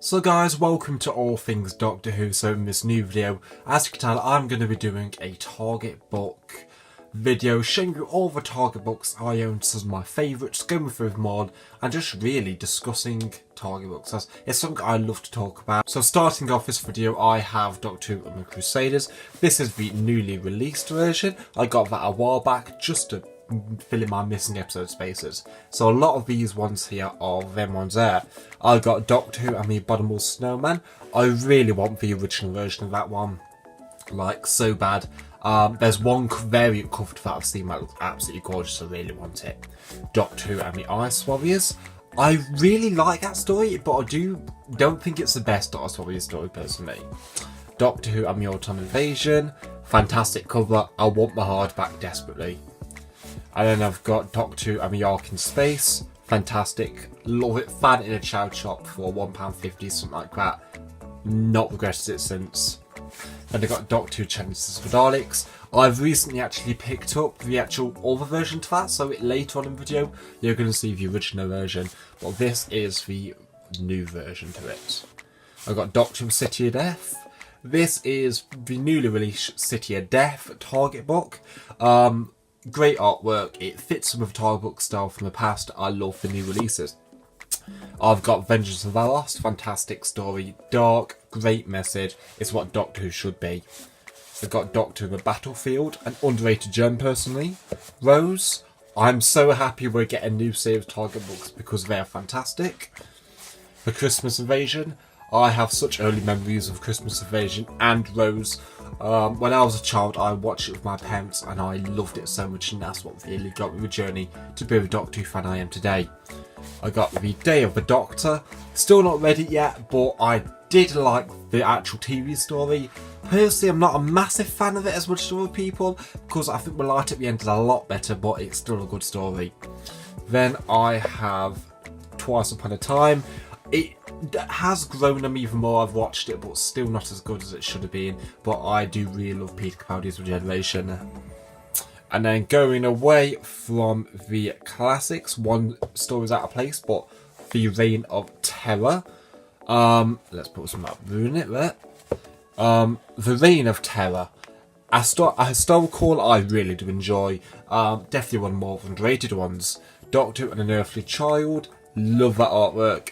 So guys, welcome to All Things Doctor Who. So in this new video, as you can tell, I'm going to be doing a Target book video showing you all the Target books I own, some of my favourites, going through them all, and just really discussing Target books. As it's something I love to talk about. So starting off this video, I have Doctor Who and the Crusaders. This is the newly released version. I got that a while back just to fill in my missing episode spaces. So a lot of these ones here are them ones there. I got Doctor Who and the Abominable Snowman. I really want the original version of that one, like so bad. There's one variant cover that I've seen that looks absolutely gorgeous. I really want it. Doctor Who and the Ice Warriors. I really like that story, but I don't think it's the best Ice Warriors story personally. Doctor Who and the Autumn Invasion. Fantastic cover. I want the hardback desperately. And then I've got Doctor Who and the Ark in Space. Fantastic. Love it. Found it in a child shop for £1.50, something like that. Not regretted it since. Then I got Doctor Who Chances for Daleks. I've recently actually picked up the actual other version to that, so later on in the video you're going to see the original version. But this is the new version to it. I got Doctor Who City of Death. This is the newly released City of Death Target book. Great artwork. It fits some of the Target book style from the past. I love the new releases. I've got Vengeance of Valos. Fantastic story. Dark. Great message. It's what Doctor Who should be. I've got Doctor Who the Battlefield. An underrated gem personally. Rose. I'm so happy we're getting a new series of Target books because they're fantastic. The Christmas Invasion. I have such early memories of Christmas Invasion and Rose. When I was a child, I watched it with my parents and I loved it so much, and that's what really got me the journey to be the Doctor Who fan I am today. I got the Day of the Doctor. Still not read it yet, but I did like the actual TV story. Personally, I'm not a massive fan of it as much as other people, because I think the light at the end is a lot better, but it's still a good story. Then I have Twice Upon a Time. It has grown on me even more. I've watched it, but still not as good as it should have been. But I do really love Peter Capaldi's Regeneration. And then going away from the classics, one story's out of place, but the Reign of Terror. Let's put some up, ruin it there. The Reign of Terror. A historical I really do enjoy. Definitely one of the more underrated ones. Doctor Who and an Earthly Child. Love that artwork.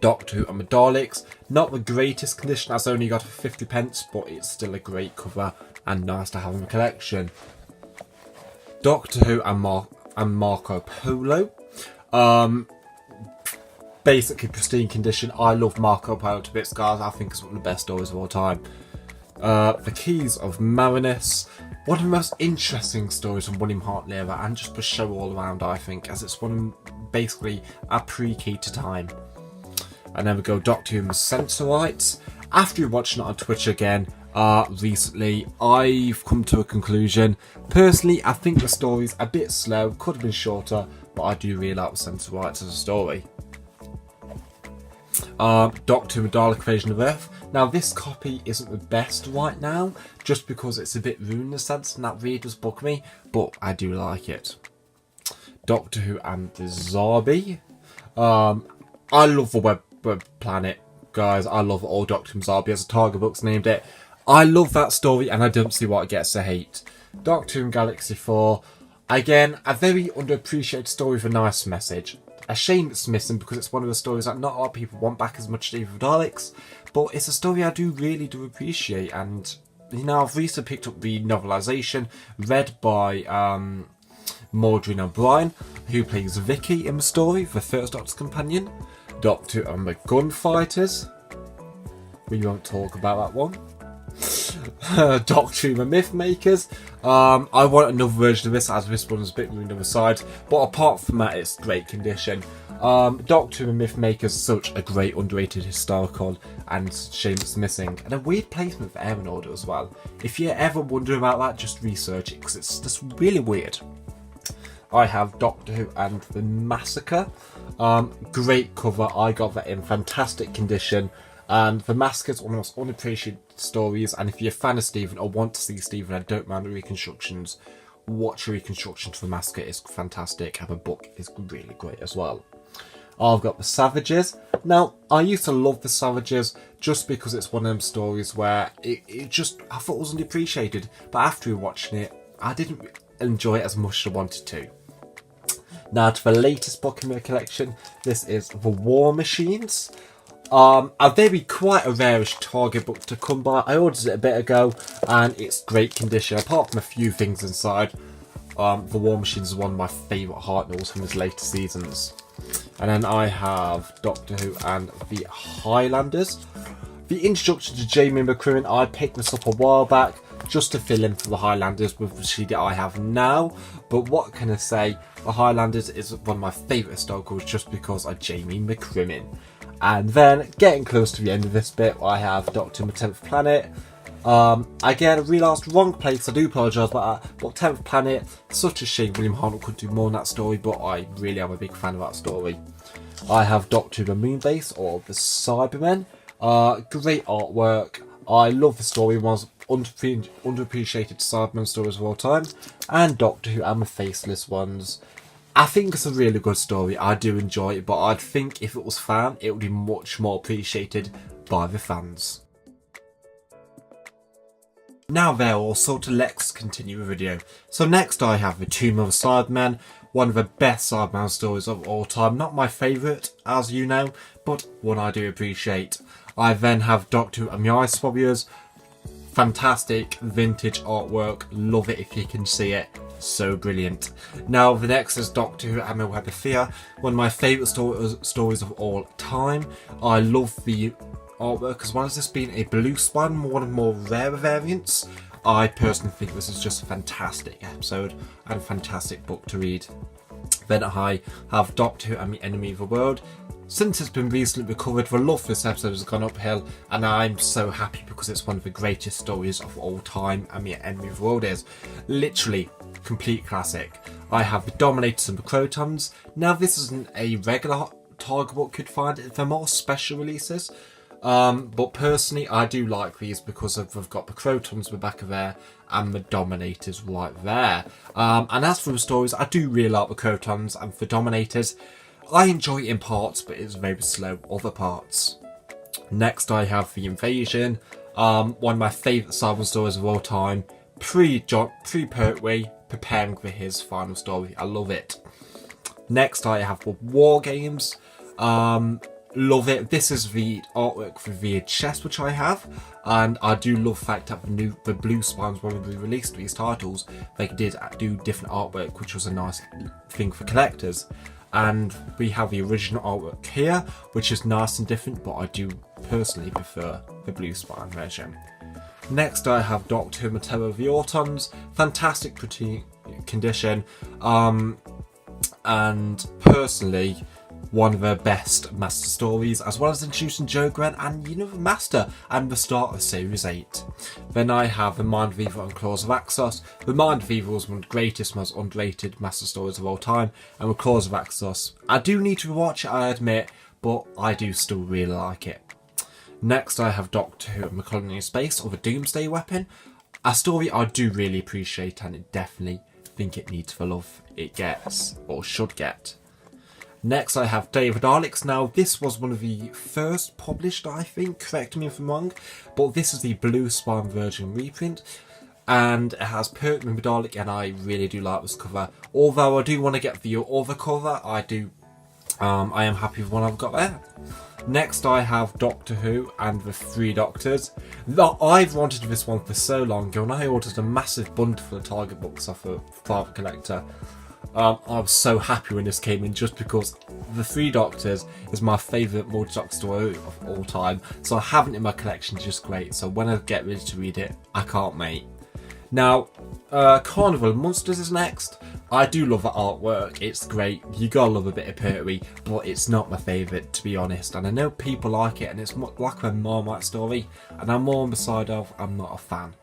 Doctor Who and the Daleks. Not the greatest condition, that's only got 50p, but it's still a great cover and nice to have in the collection. Doctor Who and Marco Polo. Basically pristine condition. I love Marco Polo to bits, guys. I think it's one of the best stories of all time. The Keys of Marinus. One of the most interesting stories from William Hartnell era, and just a show all around, I think, as it's basically a pre-key to time. And then we go Doctor Who and the Sensorites. After watching it on Twitch again recently, I've come to a conclusion. Personally, I think the story's a bit slow, could have been shorter, but I do really like the Sensorites as a story. Doctor Who and Dalek Invasion of Earth. Now this copy isn't the best right now, just because it's a bit ruined in a sense, and that really does bug me, but I do like it. Doctor Who and the Zarbi. I love the Web Planet, guys. I love all Doctor Who and Zarbi, as a Target books named it. I love that story, and I don't see why it gets the hate. Doctor Who and Galaxy 4. Again, a very underappreciated story with a nice message. A shame it's missing, because it's one of the stories that not a lot of people want back as much as Eve of Daleks, but it's a story I really do appreciate. And you know, I've recently picked up the novelisation read by Maureen O'Brien, who plays Vicky in the story, the First Doctor's companion. Doctor Who and the Gunfighters. We won't talk about that one. Doctor Who and the Mythmakers. I want another version of this, as this one is a bit ruined on the side, but apart from that, it's great condition. Doctor Who and the Mythmakers, such a great underrated historical, and shame it's missing. And a weird placement for Aaron Order as well. If you're ever wondering about that, just research it, because it's just really weird. I have Doctor Who and the Massacre. Great cover. I got that in fantastic condition. And The Massacre is one of the most unappreciated stories. And if you're a fan of Stephen or want to see Stephen and don't mind the reconstructions, watch a reconstruction to The Massacre. It's fantastic. And the book is really great as well. I've got The Savages. Now, I used to love The Savages just because it's one of them stories where it just, I thought it was underappreciated. But after watching it, I didn't enjoy it as much as I wanted to. Now to the latest book in my collection, this is The War Machines. A very quite a rarish Target book to come by. I ordered it a bit ago and it's great condition, apart from a few things inside. The War Machines is one of my favourite heart novels from his later seasons. And then I have Doctor Who and the Highlanders. The introduction to Jamie McCrimmon, I picked this up a while back just to fill in for the Highlanders with the sheet that I have now. But what can I say? The Highlanders is one of my favourite historicals just because of Jamie McCrimmon. And then, getting close to the end of this bit, I have Doctor Who 10th Planet. Again, I realised wrong place, I do apologise about that, but 10th Planet, such a shame William Hartnell couldn't do more in that story, but I really am a big fan of that story. I have Doctor Who the Moonbase, or the Cybermen. Great artwork. I love the story, one of the most underappreciated Cybermen stories of all time. And Doctor Who and the Faceless Ones. I think it's a really good story, I do enjoy it, but I'd think if it was fan, it would be much more appreciated by the fans. Now there also, let's continue the video. So next I have The Tomb of the Cybermen, one of the best Cyberman stories of all time. Not my favourite, as you know, but one I do appreciate. I then have Doctor Who and the Ice Warriors. Fantastic vintage artwork, love it if you can see it. So brilliant. Now the next is Doctor Who and the Web of Fear, one of my favourite stories of all time. I love the artwork as well as this being a blue spine, one of the more rarer variants. I personally think this is just a fantastic episode and a fantastic book to read. Then I have Doctor Who and the Enemy of the World. Since it's been recently recovered, the love for this episode has gone uphill, and I'm so happy because it's one of the greatest stories of all time, and the Enemy of the World is literally complete classic. I have the Dominators and the Crotons. Now this isn't a regular Target book could find, they're more special releases. But personally, I do like these because they've got the Crotons at the back of there and the Dominators right there. And as for the stories, I do really like the Crotons and the Dominators. I enjoy it in parts, but it's very slow other parts. Next, I have The Invasion, one of my favourite Cyberman stories of all time. Pre-Pertwee, preparing for his final story. I love it. Next, I have the War Games. Love it. This is the artwork for VHS which I have, and I do love the fact that the Blue Spines, when we released these titles, they did do different artwork, which was a nice thing for collectors. And we have the original artwork here, which is nice and different, but I do personally prefer the Blue Spine version. Next I have Doctor Who and the Terror of the Autons, fantastic condition, and personally one of the best Master stories, as well as introducing Jo Grant and the Master and the start of Series 8. Then I have The Mind Weaver and Claws of Axos. The Mind Weaver was one of the greatest, most underrated Master stories of all time, and with Claws of Axos, I do need to rewatch it, I admit, but I do still really like it. Next I have Doctor Who and the Colony of Space, or the Doomsday Weapon, a story I do really appreciate, and it definitely think it needs the love it gets, or should get. Next I have Day of the Daleks. Now this was one of the first published, I think, correct me if I'm wrong, but this is the Blue Spine version reprint, and it has Pertwee the Dalek, and I really do like this cover. Although I do want to get the other cover, I am happy with what I've got there. Next I have Doctor Who and the Three Doctors. I've wanted this one for so long ago, and I ordered a massive bundle for the Target books off a private collector. I was so happy when this came in, just because The Three Doctors is my favourite multi-doctor story of all time, so having it in my collection is just great, so when I get ready to read it, I can't wait. Now, Carnival of Monsters is next. I do love the artwork, it's great, you gotta love a bit of Pertwee, but it's not my favourite, to be honest, and I know people like it, and it's like a Marmite story, and I'm more on the side of, I'm not a fan.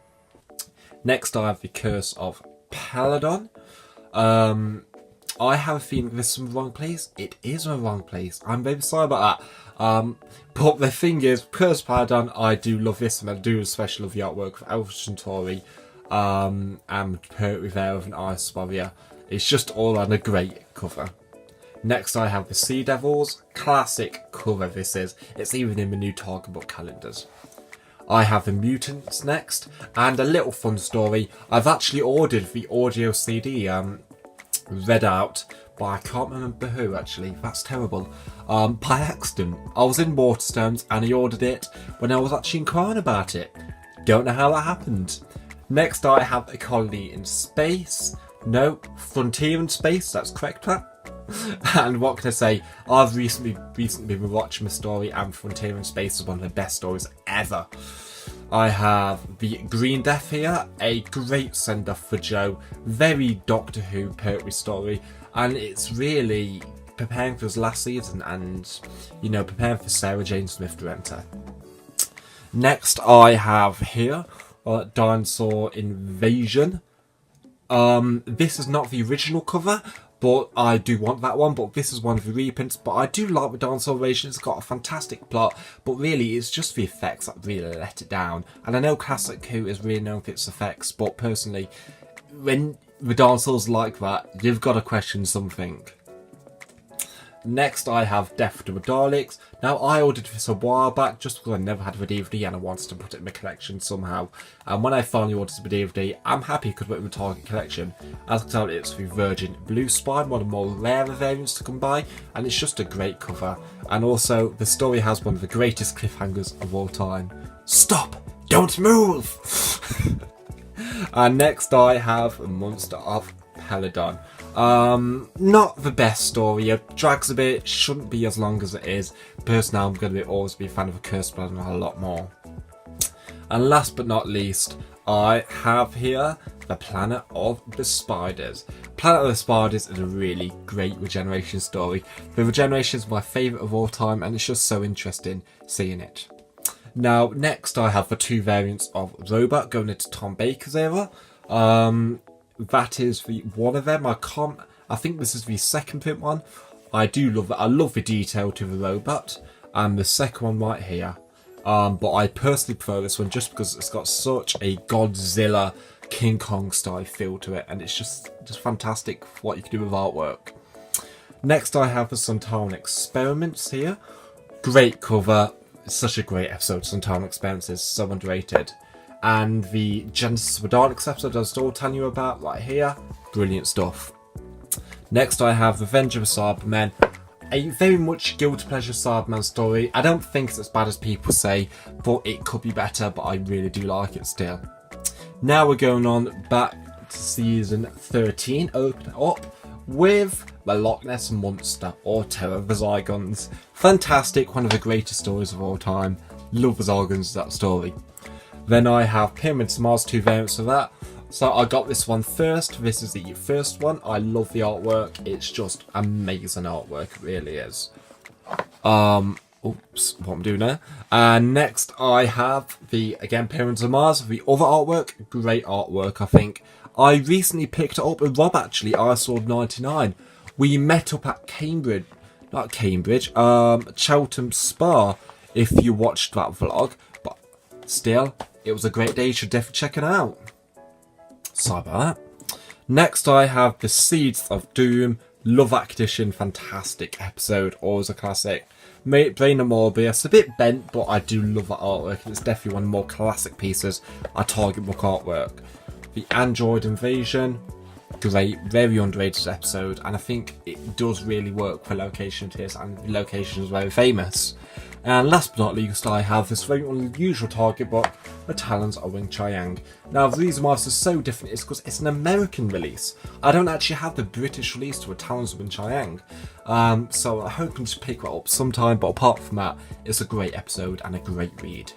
Next I have The Curse of Peladon. I have a feeling this is in the wrong place. It is in the wrong place. I'm very sorry about that. But the thing is, Curse of Peladon, I do love this, and I do especially love the artwork of Alpha Centauri, and Pertwee there with an Ice Warrior. It's just all on a great cover. Next I have the Sea Devils. Classic cover this is. It's even in the new Target book calendars. I have the Mutants next, and a little fun story. I've actually ordered the audio CD read out by, I can't remember who actually, that's terrible, by accident. I was in Waterstones and he ordered it when I was actually inquiring about it. Don't know how that happened. Next I have A Colony in Space. No, Frontier in Space, that's correct, Pat. And what can I say? I've recently been watching the story, and Frontier in Space is one of the best stories ever. I have the Green Death here, a great send-off for Joe, very Doctor Who poetry story, and it's really preparing for his last season and, you know, preparing for Sarah Jane Smith to enter. Next I have here Dinosaur Invasion. This is not the original cover, but I do want that one, but this is one of the reprints. But I do like the Dinosaur Invasion. It's got a fantastic plot, but really it's just the effects that really let it down. And I know Classic Who is really known for its effects, but personally, when the dinosaurs like that, you've got to question something. Next I have Death to the Daleks. Now I ordered this a while back just because I never had the DVD and I wanted to put it in my collection somehow. And when I finally ordered the DVD, I'm happy because we're in the Target collection. As I can tell, it's the Virgin Blue Spine, one of the more rarer variants to come by, and it's just a great cover. And also the story has one of the greatest cliffhangers of all time. Stop! Don't move! And next I have Monster of Peladon. Not the best story. It drags a bit, shouldn't be as long as it is. Personally, I'm going to always be a fan of A Cursed Blood a lot more. And last but not least, I have here the Planet of the Spiders. Planet of the Spiders is a really great regeneration story. The regeneration is my favourite of all time, and it's just so interesting seeing it. Now, next I have the two variants of Robot going into Tom Baker's era. That is the one of them. I think this is the second print one. I do love that. I love the detail to the robot. And the second one right here. But I personally prefer this one just because it's got such a Godzilla King Kong style feel to it. And it's just fantastic what you can do with artwork. Next I have the Sontaran Experiments here. Great cover. It's such a great episode. Sontaran Experiments is so underrated. And the Genesis of the Daleks episode I was all telling you about right here. Brilliant stuff. Next I have Revenge of the Cybermen. A very much guilty pleasure Cyberman story. I don't think it's as bad as people say, but it could be better, but I really do like it still. Now we're going on back to season 13, open up with the Loch Ness Monster, or Terror of the Zygons. Fantastic, one of the greatest stories of all time. Love the Zygons, that story. Then I have Pyramids of Mars, two variants of that. So I got this one first. This is the first one. I love the artwork. It's just amazing artwork. It really is. Oops, what I'm doing there. And next I have the, again, Pyramids of Mars. The other artwork, great artwork, I think. I recently picked it up with Rob, actually, iSword 99. We met up at Cheltenham Spa, if you watched that vlog. But still, it was a great day. You should definitely check it out. Sorry about that. Next I have The Seeds of Doom. Love that edition. Fantastic episode. Always a classic. Brain of Morbius. A bit bent, but I do love that artwork. It's definitely one of the more classic pieces of Target book artwork. The Android Invasion. Great. Very underrated episode. And I think it does really work for location it is. And the location is very famous. And last but not least, I have this very unusual Target book, The Talons of Weng-Chiang. Now, the reason why this is so different is because it's an American release. I don't actually have the British release to The Talons of Weng-Chiang. So I'm hoping to pick it up sometime, but apart from that, it's a great episode and a great read.